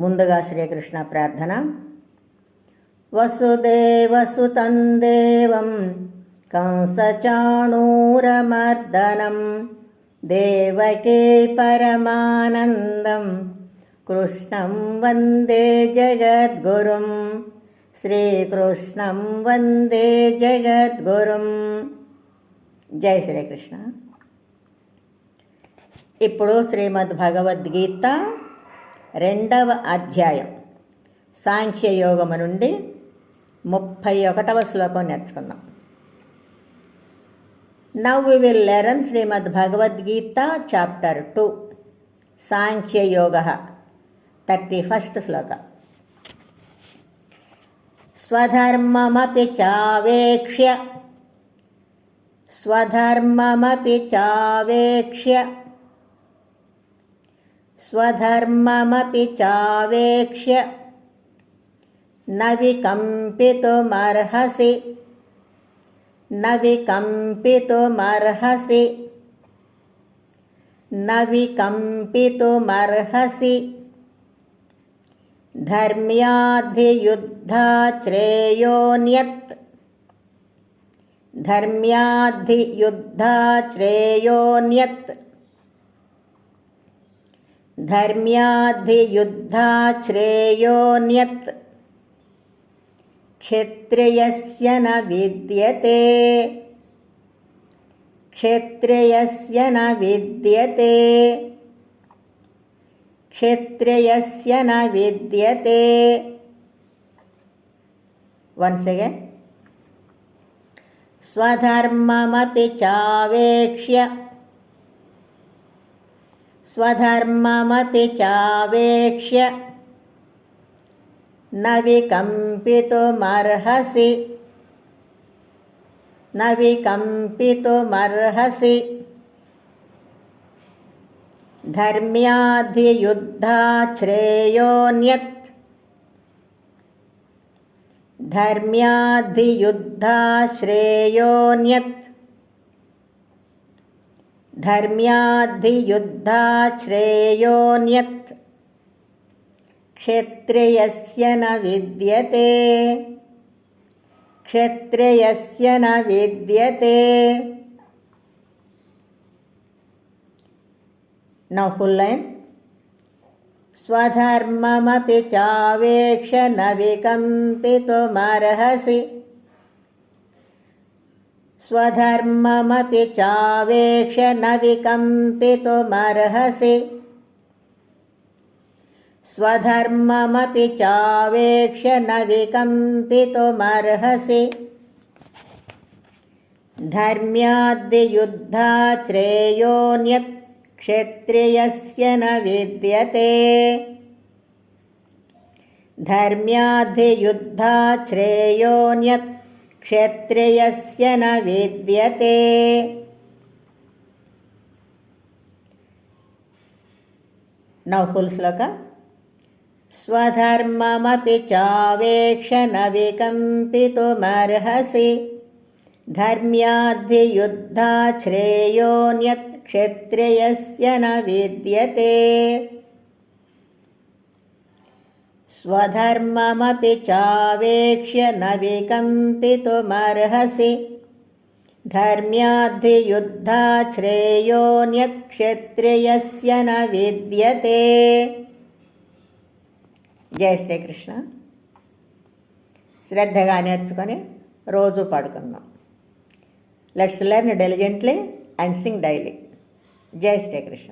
ముందుగా శ్రీకృష్ణ ప్రార్థన. వసుదేవసుతం దేవం కంసచాణూరమర్దనం దేవకీ పరమానందం కృష్ణం వందే జగద్గురుం శ్రీకృష్ణం వందే జగద్గురుం. జై శ్రీకృష్ణ. ఇప్పుడు శ్రీమద్ భగవద్గీత 2వ అధ్యాయం సాంఖ్యయోగము నుండి 31వ శ్లోకం నేర్చుకుందాం. Now we will learn Srimad Bhagavad Gita chapter 2 Sankhya Yoga 31st sloka. Swadharmamapi chavekshya Swadharmamapi chavekshya Swadharmamapi chavekshya Navikampitum नविकम्पितुमर्हसि धर्म्याधियुद्धात् श्रेयोन्यत् क्षत्रियस्य न विद्यते Once again. Swadharmamapi chavekshya Navikampitumarhasi धर्म्याधियुद्धात् श्रेयोन्यत् क्षत्रियस्य न विद्यते. Now full line. Swadharmamapi chavekshya navikampitumarhasi Swadharmamapi chavekshya navikampitumarhasi धर्म्याद्धियुद्धात् श्रेयोन्यत् क्षत्रियस्य न विद्यते. Now full sloka. Swadharmamapi chavekshya navikampitumarhasi धर्म्याद्धियुद्धात् श्रेयोन्यत् क्षत्रियस्य न विद्यते. स्वधर्ममपि चावेक्ष्य नविकम्पितुमर्हसि धर्म्याद्धियुद्धात् श्रेयोन्यत् क्षत्रियस्य न विद्यते. జై శ్రీకృష్ణ. శ్రద్ధగా నేర్చుకొని రోజు పాడుకుందాం. Let's learn diligently and sing daily. జై శ్రీకృష్ణ.